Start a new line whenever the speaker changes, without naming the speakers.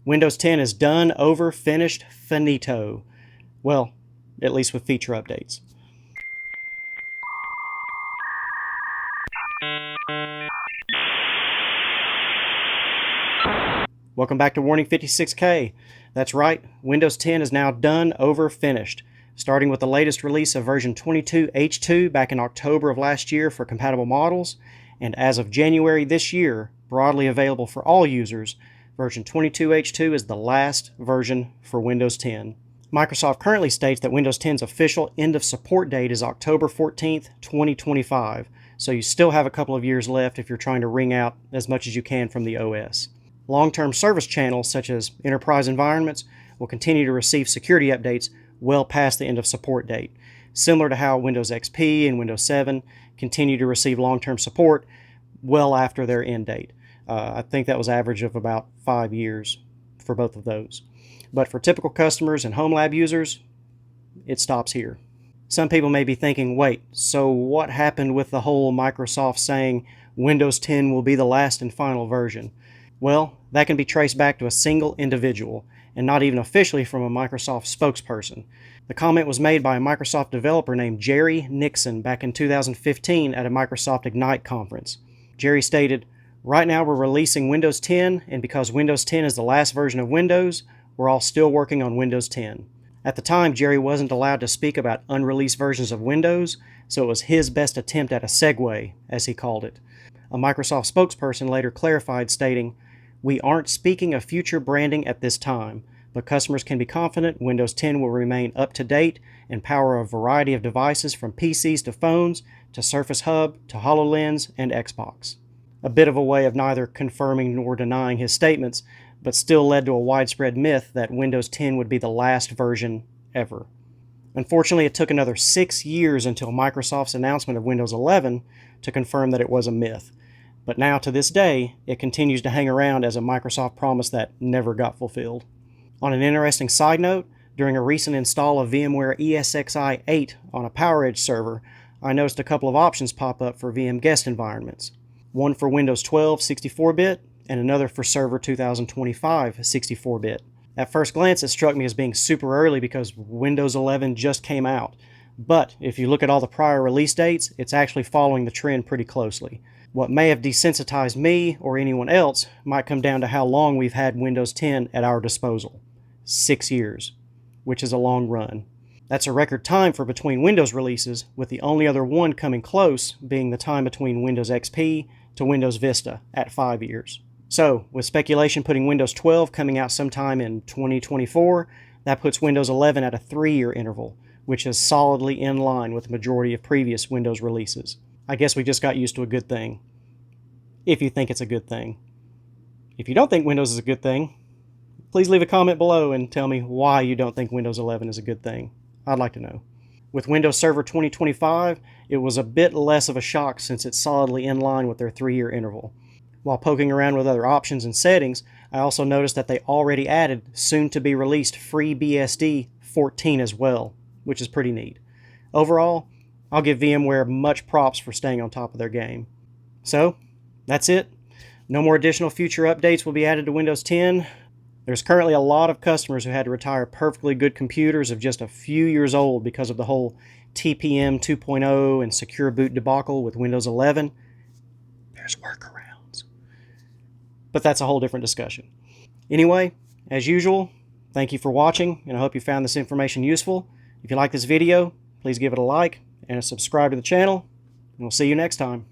Windows 10 is done, over, finished, finito. Well, at least with feature updates. Welcome back to Warning 56K. That's right, Windows 10 is now done, over, finished. Starting with the latest release of version 22H2 back in October of last year for compatible models, and as of January this year, broadly available for all users, version 22H2 is the last version for Windows 10. Microsoft currently states that Windows 10's official end of support date is October 14th, 2025, so you still have a couple of years left if you're trying to wring out as much as you can from the OS. Long-term service channels such as enterprise environments will continue to receive security updates well past the end of support date, similar to how Windows XP and Windows 7 continue to receive long-term support well after their end date. I think that was average of about 5 years for both of those. But for typical customers and home lab users, it stops here. Some people may be thinking, wait, so what happened with the whole Microsoft saying Windows 10 will be the last and final version? Well, that can be traced back to a single individual, and not even officially from a Microsoft spokesperson. The comment was made by a Microsoft developer named Jerry Nixon back in 2015 at a Microsoft Ignite conference. Jerry stated, "Right now we're releasing Windows 10, and because Windows 10 is the last version of Windows, we're all still working on Windows 10. At the time, Jerry wasn't allowed to speak about unreleased versions of Windows, so it was his best attempt at a segue, as he called it. A Microsoft spokesperson later clarified, stating, "We aren't speaking of future branding at this time, but customers can be confident Windows 10 will remain up to date and power a variety of devices from PCs to phones, to Surface Hub, to HoloLens, and Xbox." A bit of a way of neither confirming nor denying his statements, but still led to a widespread myth that Windows 10 would be the last version ever. Unfortunately, it took another 6 years until Microsoft's announcement of Windows 11 to confirm that it was a myth. But now, to this day, it continues to hang around as a Microsoft promise that never got fulfilled. On an interesting side note, during a recent install of VMware ESXi 8 on a PowerEdge server, I noticed a couple of options pop up for VM guest environments. One for Windows 12 64-bit, and another for Server 2025 64-bit. At first glance, it struck me as being super early because Windows 11 just came out. But if you look at all the prior release dates, it's actually following the trend pretty closely. What may have desensitized me or anyone else might come down to how long we've had Windows 10 at our disposal. 6 years, which is a long run. That's a record time for between Windows releases, with the only other one coming close being the time between Windows XP to Windows Vista at 5 years. So, with speculation putting Windows 12 coming out sometime in 2024, that puts Windows 11 at a 3-year interval, which is solidly in line with the majority of previous Windows releases. I guess we just got used to a good thing. If you think it's a good thing. If you don't think Windows is a good thing, please leave a comment below and tell me why you don't think Windows 11 is a good thing. I'd like to know. With Windows Server 2025, it was a bit less of a shock since it's solidly in line with their 3-year interval. While poking around with other options and settings, I also noticed that they already added soon-to-be-released FreeBSD 14 as well, which is pretty neat. Overall, I'll give VMware much props for staying on top of their game. So, that's it. No more additional future updates will be added to Windows 10. There's currently a lot of customers who had to retire perfectly good computers of just a few years old because of the whole TPM 2.0 and secure boot debacle with Windows 11. There's workarounds. But that's a whole different discussion. Anyway, as usual, thank you for watching, and I hope you found this information useful. If you like this video, please give it a like and a subscribe to the channel, and we'll see you next time.